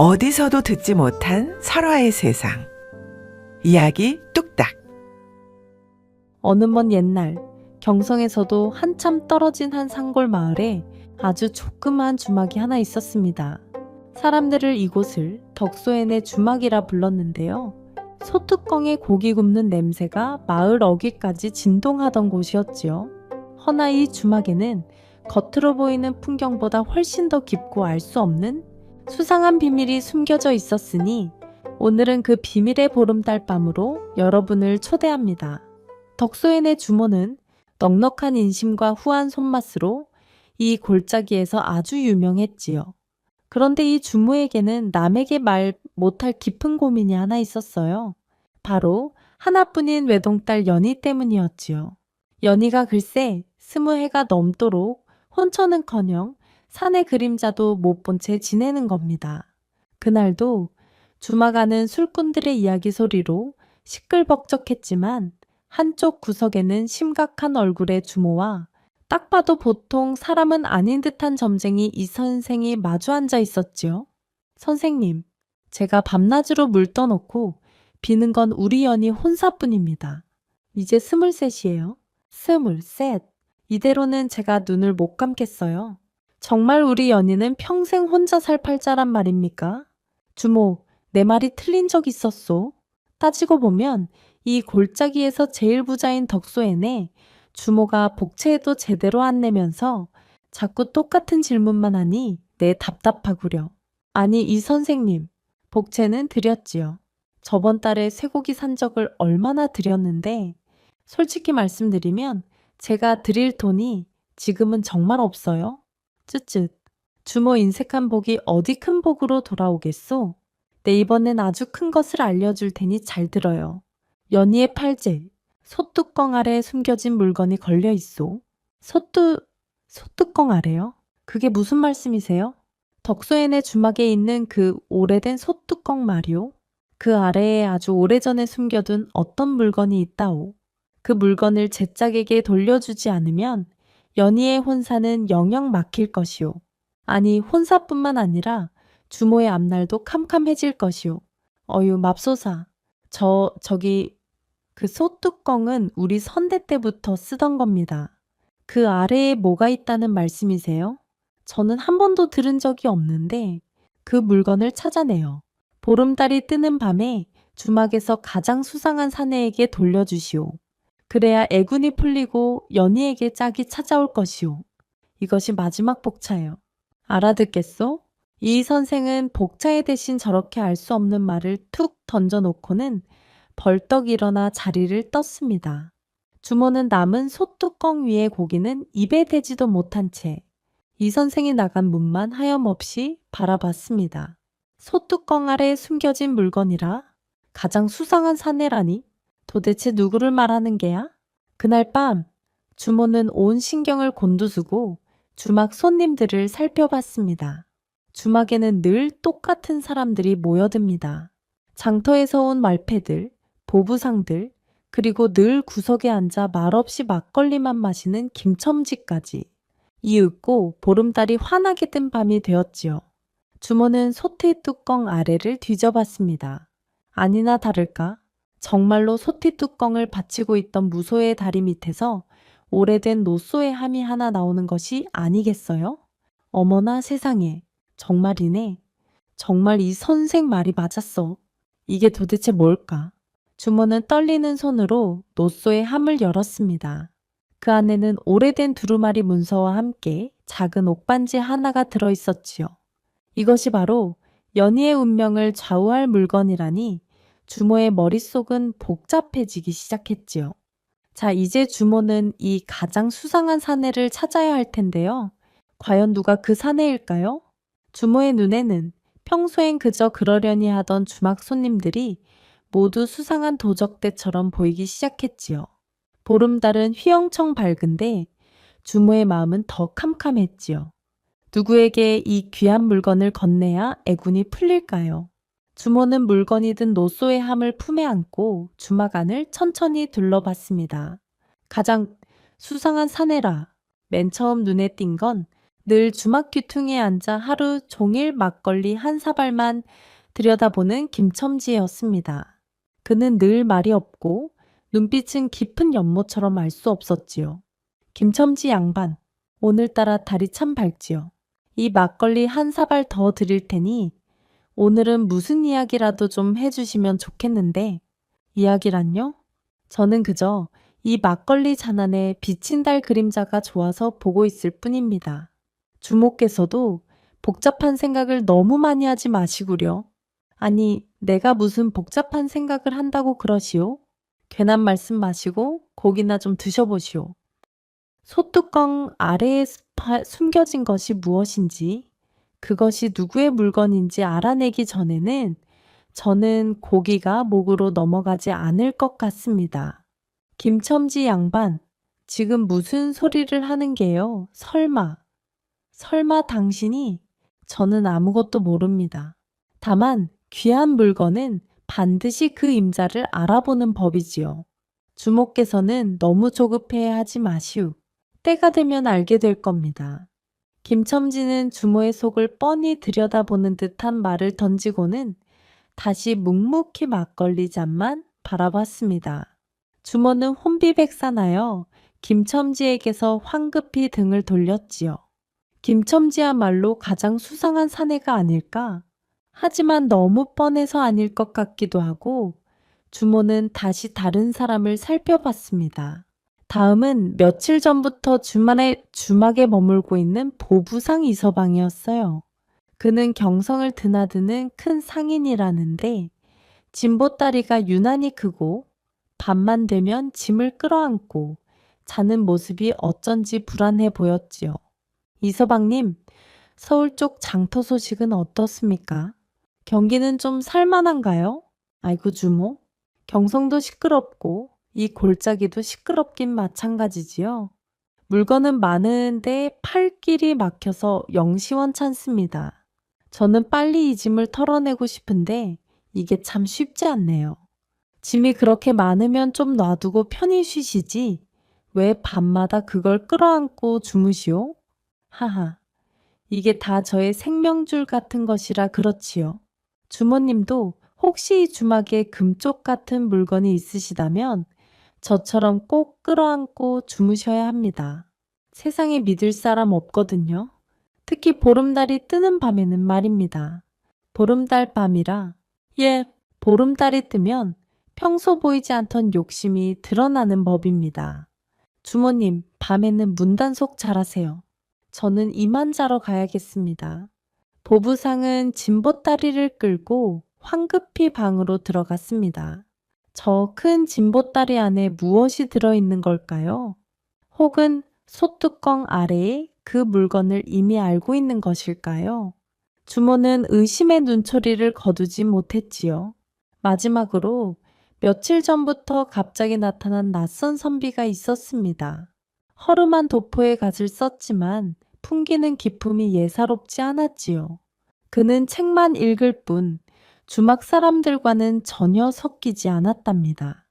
어디서도 듣지 못한 설화의 세상. 이야기 뚝딱. 어느 먼 옛날 경성에서도 한참 떨어진 한 산골 마을에 아주 조그마한 주막이 하나 있었습니다. 사람들을 이곳을 덕소엔의 주막이라 불렀는데요. 소뚜껑에 고기 굽는 냄새가 마을 어귀까지 진동하던 곳이었지요. 허나 이 주막에는 겉으로 보이는 풍경보다 훨씬 더 깊고 알 수 없는 수상한 비밀이 숨겨져 있었으니 오늘은 그 비밀의 보름달 밤으로 여러분을 초대합니다. 덕소엔의 주모는 넉넉한 인심과 후한 손맛으로 이 골짜기에서 아주 유명했지요. 그런데 이 주모에게는 남에게 말 못할 깊은 고민이 하나 있었어요. 바로 하나뿐인 외동딸 연희 때문이었지요. 연희가 글쎄 20해가 넘도록 혼처는커녕 산의 그림자도 못 본 채 지내는 겁니다. 그날도 주막 안은 술꾼들의 이야기 소리로 시끌벅적했지만 한쪽 구석에는 심각한 얼굴의 주모와 딱 봐도 보통 사람은 아닌 듯한 점쟁이 이 선생이 마주 앉아 있었지요. 선생님, 제가 밤낮으로 물 떠놓고 비는 건 우리 연희 혼사뿐입니다. 이제 23이에요. 23. 이대로는 제가 눈을 못 감겠어요. 정말 우리 연희는 평생 혼자 살 팔자란 말입니까? 주모, 내 말이 틀린 적 있었소. 따지고 보면 이 골짜기에서 제일 부자인 덕소엔에 주모가 복채에도 제대로 안 내면서 자꾸 똑같은 질문만 하니 내 답답하구려. 아니 이 선생님, 복채는 드렸지요. 저번 달에 쇠고기 산 적을 얼마나 드렸는데 솔직히 말씀드리면 제가 드릴 돈이 지금은 정말 없어요. 쯧쯧. 주모 인색한 복이 어디 큰 복으로 돌아오겠소? 내 이번엔 아주 큰 것을 알려줄 테니 잘 들어요. 연희의 팔재, 소뚜껑 아래 숨겨진 물건이 걸려 있소. 소뚜껑 아래요? 그게 무슨 말씀이세요? 덕소엔의 주막에 있는 그 오래된 소뚜껑 말이오. 그 아래에 아주 오래전에 숨겨둔 어떤 물건이 있다오. 그 물건을 제 짝에게 돌려주지 않으면 연희의 혼사는 영영 막힐 것이오. 아니 혼사뿐만 아니라 주모의 앞날도 캄캄해질 것이오. 어유 맙소사. 저기 그 소뚜껑은 우리 선대 때부터 쓰던 겁니다. 그 아래에 뭐가 있다는 말씀이세요? 저는 한 번도 들은 적이 없는데 그 물건을 찾아내요. 보름달이 뜨는 밤에 주막에서 가장 수상한 사내에게 돌려주시오. 그래야 애군이 풀리고 연희에게 짝이 찾아올 것이오. 이것이 마지막 복차예요. 알아듣겠소? 이 선생은 복차에 대신 저렇게 알 수 없는 말을 툭 던져놓고는 벌떡 일어나 자리를 떴습니다. 주모는 남은 소뚜껑 위의 고기는 입에 대지도 못한 채 이 선생이 나간 문만 하염없이 바라봤습니다. 소뚜껑 아래 숨겨진 물건이라 가장 수상한 사내라니 도대체 누구를 말하는 게야? 그날 밤 주모는 온 신경을 곤두쓰고 주막 손님들을 살펴봤습니다. 주막에는 늘 똑같은 사람들이 모여듭니다. 장터에서 온 말패들, 보부상들, 그리고 늘 구석에 앉아 말없이 막걸리만 마시는 김첨지까지. 이윽고 보름달이 환하게 뜬 밤이 되었지요. 주모는 소티 뚜껑 아래를 뒤져봤습니다. 아니나 다를까 정말로 소티 뚜껑을 받치고 있던 무소의 다리 밑에서 오래된 노소의 함이 하나 나오는 것이 아니겠어요? 어머나 세상에, 정말이네. 정말 이 선생 말이 맞았어. 이게 도대체 뭘까? 주모는 떨리는 손으로 노소의 함을 열었습니다. 그 안에는 오래된 두루마리 문서와 함께 작은 옥반지 하나가 들어있었지요. 이것이 바로 연희의 운명을 좌우할 물건이라니 주모의 머릿속은 복잡해지기 시작했지요. 자, 이제 주모는 이 가장 수상한 사내를 찾아야 할 텐데요. 과연 누가 그 사내일까요? 주모의 눈에는 평소엔 그저 그러려니 하던 주막 손님들이 모두 수상한 도적대처럼 보이기 시작했지요. 보름달은 휘영청 밝은데 주모의 마음은 더 캄캄했지요. 누구에게 이 귀한 물건을 건네야 애군이 풀릴까요? 주모는 물건이 든 노소의 함을 품에 안고 주막 안을 천천히 둘러봤습니다. 가장 수상한 사내라 맨 처음 눈에 띈 건 늘 주막 귀퉁이에 앉아 하루 종일 막걸리 한 사발만 들여다보는 김첨지였습니다. 그는 늘 말이 없고 눈빛은 깊은 연못처럼 알 수 없었지요. 김첨지 양반, 오늘따라 달이 참 밝지요. 이 막걸리 한 사발 더 드릴 테니 오늘은 무슨 이야기라도 좀 해주시면 좋겠는데, 이야기란요? 저는 그저 이 막걸리 잔 안에 비친 달 그림자가 좋아서 보고 있을 뿐입니다. 주모께서도 복잡한 생각을 너무 많이 하지 마시구려. 아니, 내가 무슨 복잡한 생각을 한다고 그러시오? 괜한 말씀 마시고 고기나 좀 드셔보시오. 소뚜껑 아래에 숨겨진 것이 무엇인지, 그것이 누구의 물건인지 알아내기 전에는 저는 고기가 목으로 넘어가지 않을 것 같습니다. 김첨지 양반, 지금 무슨 소리를 하는 게요? 설마 당신이? 저는 아무것도 모릅니다. 다만 귀한 물건은 반드시 그 임자를 알아보는 법이지요. 주모께서는 너무 조급해 하지 마시오. 때가 되면 알게 될 겁니다. 김첨지는 주모의 속을 뻔히 들여다보는 듯한 말을 던지고는 다시 묵묵히 막걸리 잔만 바라봤습니다. 주모는 혼비백산하여 김첨지에게서 황급히 등을 돌렸지요. 김첨지야말로 가장 수상한 사내가 아닐까? 하지만 너무 뻔해서 아닐 것 같기도 하고 주모는 다시 다른 사람을 살펴봤습니다. 다음은 며칠 전부터 주막에 머물고 있는 보부상 이서방이었어요. 그는 경성을 드나드는 큰 상인이라는데 진보다리가 유난히 크고 밤만 되면 짐을 끌어안고 자는 모습이 어쩐지 불안해 보였지요. 이서방님, 서울 쪽 장터 소식은 어떻습니까? 경기는 좀 살만한가요? 아이고 주모, 경성도 시끄럽고 이 골짜기도 시끄럽긴 마찬가지지요. 물건은 많은데 팔 길이 막혀서 영시원찮습니다. 저는 빨리 이 짐을 털어내고 싶은데 이게 참 쉽지 않네요. 짐이 그렇게 많으면 좀 놔두고 편히 쉬시지. 왜 밤마다 그걸 끌어안고 주무시오? 하하, 이게 다 저의 생명줄 같은 것이라 그렇지요. 주모님도 혹시 이 주막에 금쪽 같은 물건이 있으시다면 저처럼 꼭 끌어안고 주무셔야 합니다. 세상에 믿을 사람 없거든요. 특히 보름달이 뜨는 밤에는 말입니다. 보름달 밤이라, 예, 보름달이 뜨면 평소 보이지 않던 욕심이 드러나는 법입니다. 주모님, 밤에는 문단속 잘하세요. 저는 이만 자러 가야겠습니다. 보부상은 진보다리를 끌고 황급히 방으로 들어갔습니다. 저 큰 진보다리 안에 무엇이 들어있는 걸까요? 혹은 소뚜껑 아래에 그 물건을 이미 알고 있는 것일까요? 주모는 의심의 눈초리를 거두지 못했지요. 마지막으로 며칠 전부터 갑자기 나타난 낯선 선비가 있었습니다. 허름한 도포에 갓을 썼지만 풍기는 기품이 예사롭지 않았지요. 그는 책만 읽을 뿐 주막 사람들과는 전혀 섞이지 않았답니다.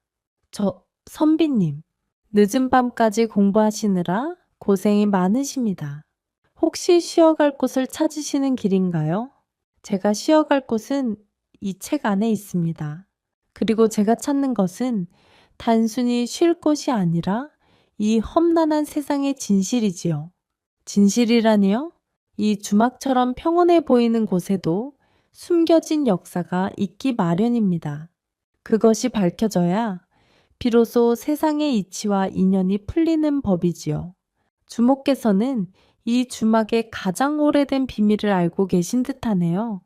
선비님, 늦은 밤까지 공부하시느라 고생이 많으십니다. 혹시 쉬어갈 곳을 찾으시는 길인가요? 제가 쉬어갈 곳은 이 책 안에 있습니다. 그리고 제가 찾는 것은 단순히 쉴 곳이 아니라 이 험난한 세상의 진실이지요. 진실이라니요? 이 주막처럼 평온해 보이는 곳에도 숨겨진 역사가 있기 마련입니다. 그것이 밝혀져야 비로소 세상의 이치와 인연이 풀리는 법이지요. 주모께서는 이 주막의 가장 오래된 비밀을 알고 계신 듯하네요.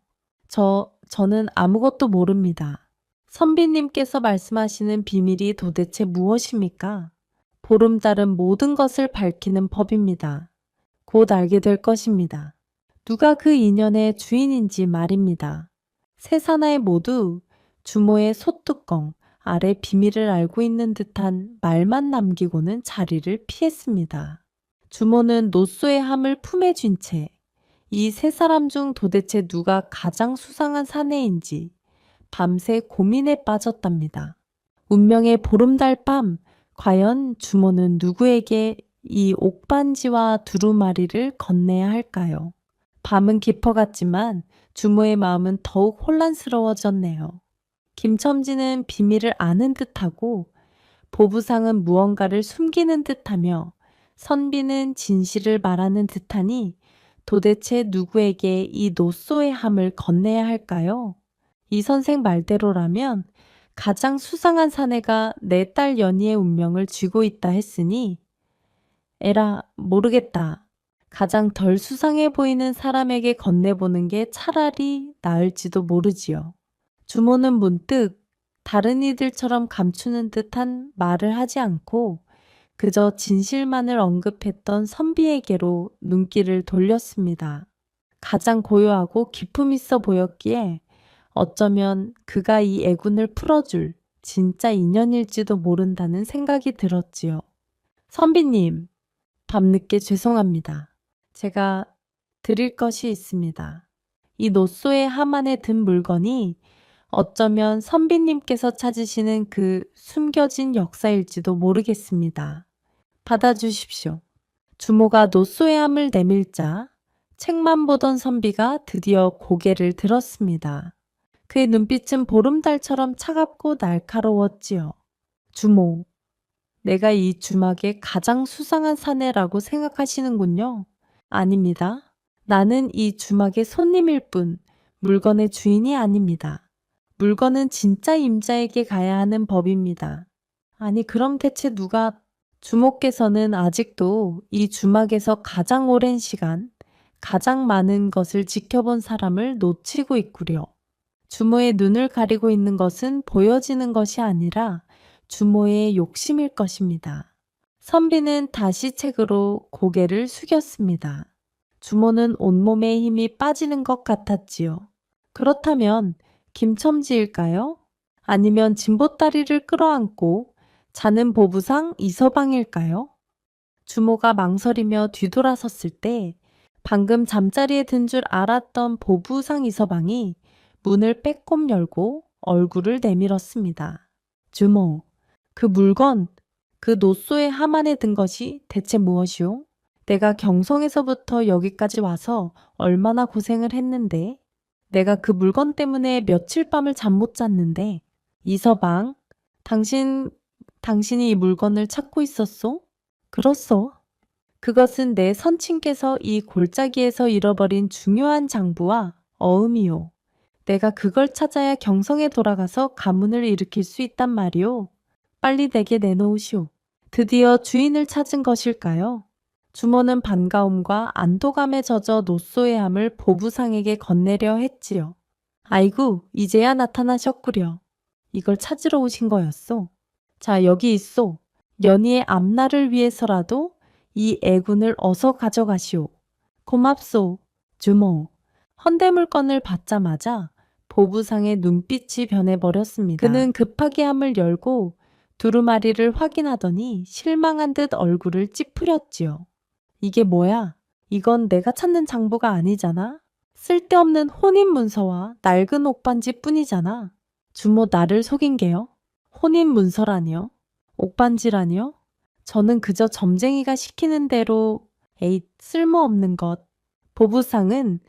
저는 아무것도 모릅니다. 선비님께서 말씀하시는 비밀이 도대체 무엇입니까? 보름달은 모든 것을 밝히는 법입니다. 곧 알게 될 것입니다. 누가 그 인연의 주인인지 말입니다. 세 사나이 모두 주모의 소뚜껑 아래 비밀을 알고 있는 듯한 말만 남기고는 자리를 피했습니다. 주모는 노소의 함을 품에 쥔 채 이 세 사람 중 도대체 누가 가장 수상한 사내인지 밤새 고민에 빠졌답니다. 운명의 보름달 밤, 과연 주모는 누구에게 이 옥반지와 두루마리를 건네야 할까요? 밤은 깊어갔지만 주모의 마음은 더욱 혼란스러워졌네요. 김첨지는 비밀을 아는 듯하고 보부상은 무언가를 숨기는 듯하며 선비는 진실을 말하는 듯하니 도대체 누구에게 이 노소의 함을 건네야 할까요? 이 선생 말대로라면 가장 수상한 사내가 내 딸 연희의 운명을 쥐고 있다 했으니 에라 모르겠다. 가장 덜 수상해 보이는 사람에게 건네보는 게 차라리 나을지도 모르지요. 주모는 문득 다른 이들처럼 감추는 듯한 말을 하지 않고 그저 진실만을 언급했던 선비에게로 눈길을 돌렸습니다. 가장 고요하고 기품 있어 보였기에 어쩌면 그가 이 애군을 풀어줄 진짜 인연일지도 모른다는 생각이 들었지요. 선비님, 밤늦게 죄송합니다. 제가 드릴 것이 있습니다. 이 노소의 함 안에 든 물건이 어쩌면 선비님께서 찾으시는 그 숨겨진 역사일지도 모르겠습니다. 받아주십시오. 주모가 노소의 함을 내밀자 책만 보던 선비가 드디어 고개를 들었습니다. 그의 눈빛은 보름달처럼 차갑고 날카로웠지요. 주모, 내가 이 주막의 가장 수상한 사내라고 생각하시는군요. 아닙니다. 나는 이 주막의 손님일 뿐 물건의 주인이 아닙니다. 물건은 진짜 임자에게 가야 하는 법입니다. 아니 그럼 대체 누가 주모께서는 아직도 이 주막에서 가장 오랜 시간 가장 많은 것을 지켜본 사람을 놓치고 있구려. 주모의 눈을 가리고 있는 것은 보여지는 것이 아니라 주모의 욕심일 것입니다. 선비는 다시 책으로 고개를 숙였습니다. 주모는 온몸에 힘이 빠지는 것 같았지요. 그렇다면 김첨지일까요? 아니면 진보다리를 끌어안고 자는 보부상 이서방일까요? 주모가 망설이며 뒤돌아섰을 때 방금 잠자리에 든 줄 알았던 보부상 이서방이 문을 빼꼼 열고 얼굴을 내밀었습니다. 주모, 그 물건, 그 노소의 함 안에 든 것이 대체 무엇이오? 내가 경성에서부터 여기까지 와서 얼마나 고생을 했는데 내가 그 물건 때문에 며칠 밤을 잠 못 잤는데 이서방, 당신이 이 물건을 찾고 있었소? 그렇소. 그것은 내 선친께서 이 골짜기에서 잃어버린 중요한 장부와 어음이요. 내가 그걸 찾아야 경성에 돌아가서 가문을 일으킬 수 있단 말이오. 빨리 내게 내놓으시오. 드디어 주인을 찾은 것일까요? 주모는 반가움과 안도감에 젖어 노소의 함을 보부상에게 건네려 했지요. 아이고, 이제야 나타나셨구려. 이걸 찾으러 오신 거였소. 자, 여기 있소. 연희의 앞날을 위해서라도 이 애군을 어서 가져가시오. 고맙소, 주모. 헌대물건을 받자마자 보부상의 눈빛이 변해버렸습니다. 그는 급하게 함을 열고 두루마리를 확인하더니 실망한 듯 얼굴을 찌푸렸지요. 이게 뭐야? 이건 내가 찾는 장부가 아니잖아. 쓸데없는 혼인문서와 낡은 옥반지 뿐이잖아. 주모 나를 속인 게요? 혼인문서라니요? 옥반지라니요? 저는 그저 점쟁이가 시키는 대로 에잇 쓸모없는 것. 보부상은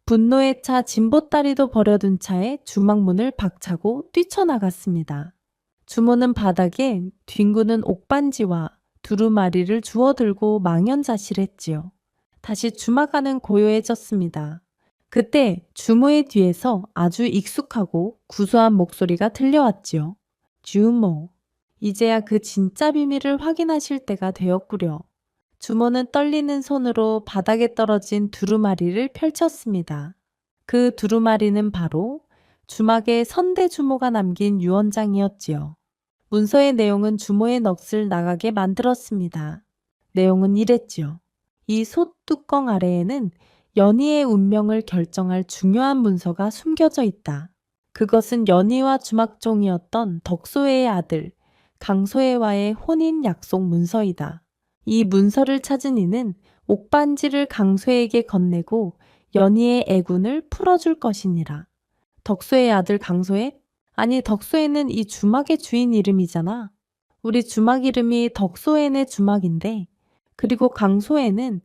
분노에 차 진보다리도 버려둔 차에 주막문을 박차고 뛰쳐나갔습니다. 주모는 바닥에 뒹구는 옥반지와 두루마리를 주워들고 망연자실했지요. 다시 주막 안은 고요해졌습니다. 그때 주모의 뒤에서 아주 익숙하고 구수한 목소리가 들려왔지요. 주모, 이제야 그 진짜 비밀을 확인하실 때가 되었구려. 주모는 떨리는 손으로 바닥에 떨어진 두루마리를 펼쳤습니다. 그 두루마리는 바로 주막의 선대 주모가 남긴 유언장이었지요. 문서의 내용은 주모의 넋을 나가게 만들었습니다. 내용은 이랬지요. 이 솥뚜껑 아래에는 연희의 운명을 결정할 중요한 문서가 숨겨져 있다. 그것은 연희와 주막종이었던 덕소의 아들 강소혜와의 혼인 약속 문서이다. 이 문서를 찾은 이는 옥반지를 강소에게 건네고 연희의 애군을 풀어줄 것이니라. 덕소의 아들 강소혜? 아니 덕소혜는 이 주막의 주인 이름이잖아. 우리 주막 이름이 덕소혜네 주막인데 그리고 강소에는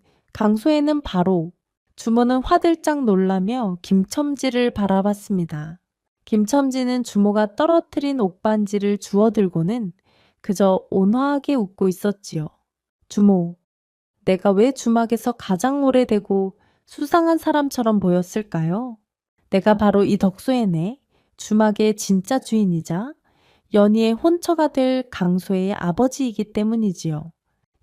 바로 주모는 화들짝 놀라며 김첨지를 바라봤습니다. 김첨지는 주모가 떨어뜨린 옥반지를 주워들고는 그저 온화하게 웃고 있었지요. 주모, 내가 왜 주막에서 가장 오래되고 수상한 사람처럼 보였을까요? 내가 바로 이 덕소에네, 주막의 진짜 주인이자 연희의 혼처가 될 강소의 아버지이기 때문이지요.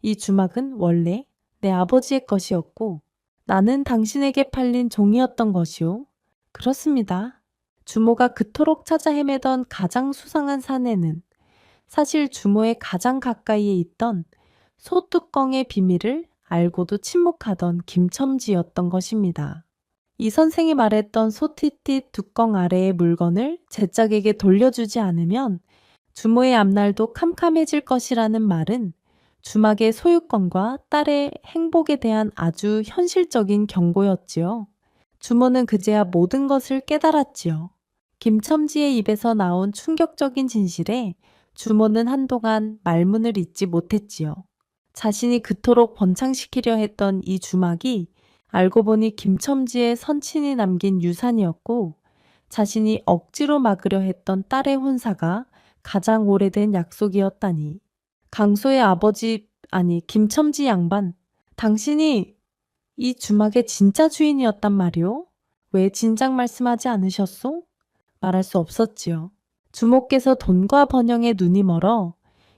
이 주막은 원래 내 아버지의 것이었고 나는 당신에게 팔린 종이었던 것이오. 그렇습니다. 주모가 그토록 찾아 헤매던 가장 수상한 사내는 사실 주모의 가장 가까이에 있던 소뚜껑의 비밀을 알고도 침묵하던 김첨지였던 것입니다. 이 선생이 말했던 소티티 뚜껑 아래의 물건을 제 짝에게 돌려주지 않으면 주모의 앞날도 캄캄해질 것이라는 말은 주막의 소유권과 딸의 행복에 대한 아주 현실적인 경고였지요. 주모는 그제야 모든 것을 깨달았지요. 김첨지의 입에서 나온 충격적인 진실에 주모는 한동안 말문을 잇지 못했지요. 자신이 그토록 번창시키려 했던 이 주막이 알고 보니 김첨지의 선친이 남긴 유산이었고 자신이 억지로 막으려 했던 딸의 혼사가 가장 오래된 약속이었다니. 강소의 아버지, 아니 김첨지 양반, 당신이 이 주막의 진짜 주인이었단 말이오? 왜 진작 말씀하지 않으셨소? 말할 수 없었지요. 주모께서 돈과 번영에 눈이 멀어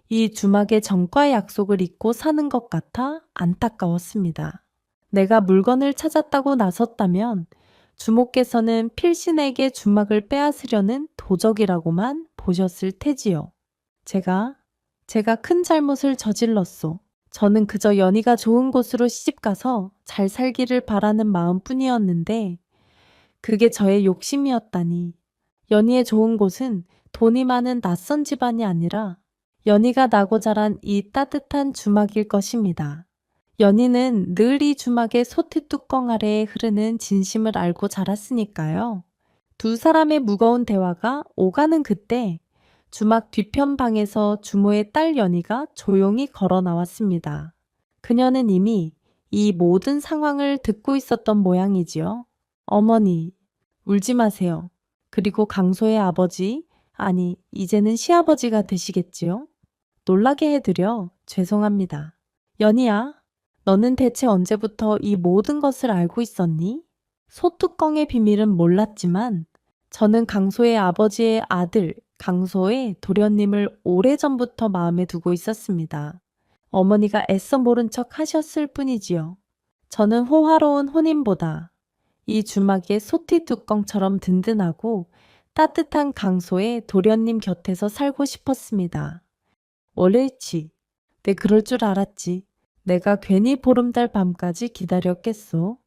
이 주막의 정과의 약속을 잊고 사는 것 같아 안타까웠습니다. 내가 물건을 찾았다고 나섰다면 주모께서는 필신에게 주막을 빼앗으려는 도적이라고만 보셨을 테지요. 제가 큰 잘못을 저질렀소. 저는 그저 연희가 좋은 곳으로 시집가서 잘 살기를 바라는 마음뿐이었는데 그게 저의 욕심이었다니. 연희의 좋은 곳은 돈이 많은 낯선 집안이 아니라 연희가 나고 자란 이 따뜻한 주막일 것입니다. 연희는 늘 이 주막의 소티 뚜껑 아래에 흐르는 진심을 알고 자랐으니까요. 두 사람의 무거운 대화가 오가는 그때 주막 뒤편 방에서 주모의 딸 연희가 조용히 걸어 나왔습니다. 그녀는 이미 이 모든 상황을 듣고 있었던 모양이지요. 어머니, 울지 마세요. 그리고 강소의 아버지, 아니 이제는 시아버지가 되시겠지요? 놀라게 해드려 죄송합니다. 연희야, 너는 대체 언제부터 이 모든 것을 알고 있었니? 소뚜껑의 비밀은 몰랐지만 저는 강소의 아버지의 아들 강소의 도련님을 오래전부터 마음에 두고 있었습니다. 어머니가 애써 모른 척 하셨을 뿐이지요. 저는 호화로운 혼인보다 이 주막의 소티 뚜껑처럼 든든하고 따뜻한 강소의 도련님 곁에서 살고 싶었습니다. 원래치, 내 그럴 줄 알았지. 내가 괜히 보름달 밤까지 기다렸겠소.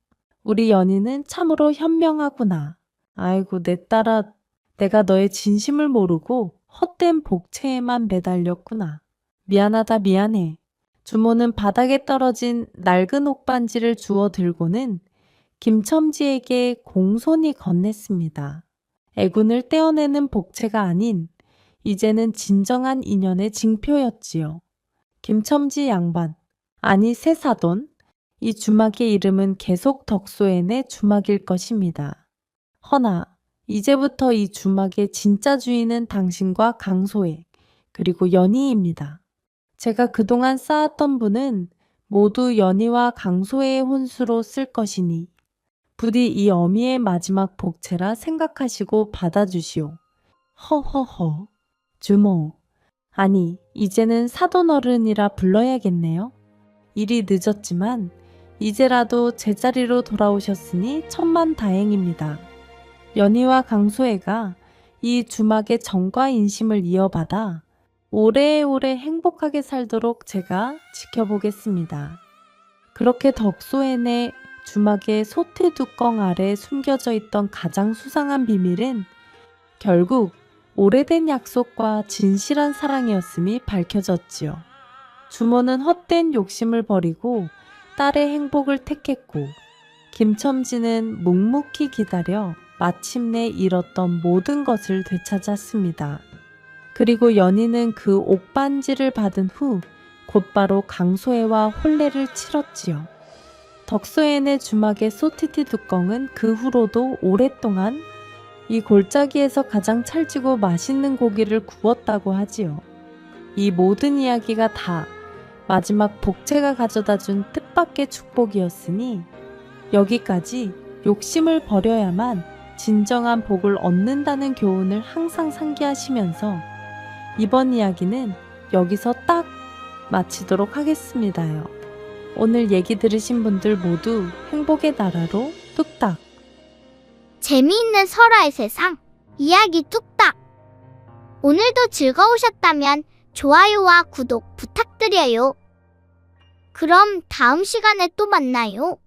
우리 연희는 참으로 현명하구나. 아이고 내 딸아, 내가 너의 진심을 모르고 헛된 복채에만 매달렸구나. 미안하다 미안해. 주모는 바닥에 떨어진 낡은 옥반지를 주워 들고는 김첨지에게 공손히 건넸습니다. 애군을 떼어내는 복채가 아닌 이제는 진정한 인연의 징표였지요. 김첨지 양반, 아니 새사돈, 이 주막의 이름은 계속 덕소엔의 주막일 것입니다. 허나 이제부터 이 주막의 진짜 주인은 당신과 강소애, 그리고 연희입니다. 제가 그동안 쌓았던 분은 모두 연희와 강소애의 혼수로 쓸 것이니 부디 이 어미의 마지막 복채라 생각하시고 받아주시오. 허허허, 주모. 아니, 이제는 사돈 어른이라 불러야겠네요. 일이 늦었지만 이제라도 제자리로 돌아오셨으니 천만 다행입니다. 연희와 강소애가 이 주막의 정과 인심을 이어받아 오래오래 행복하게 살도록 제가 지켜보겠습니다. 그렇게 덕소엔의 주막의 소태 뚜껑 아래 숨겨져 있던 가장 수상한 비밀은 결국 오래된 약속과 진실한 사랑이었음이 밝혀졌지요. 주모는 헛된 욕심을 버리고 딸의 행복을 택했고 김첨지는 묵묵히 기다려 마침내 잃었던 모든 것을 되찾았습니다. 그리고 연희는 그 옥반지를 받은 후 곧바로 강소혜와 혼례를 치렀지요. 덕소엔의 주막의 소티티 뚜껑은 그 후로도 오랫동안 이 골짜기에서 가장 찰지고 맛있는 고기를 구웠다고 하지요. 이 모든 이야기가 다 마지막 복채가 가져다준 뜻밖의 축복이었으니 여기까지 욕심을 버려야만 진정한 복을 얻는다는 교훈을 항상 상기하시면서 이번 이야기는 여기서 딱 마치도록 하겠습니다요. 오늘 얘기 들으신 분들 모두 행복의 나라로 뚝딱. 재미있는 설화의 세상, 이야기 뚝딱. 오늘도 즐거우셨다면 좋아요와 구독 부탁드려요. 그럼 다음 시간에 또 만나요.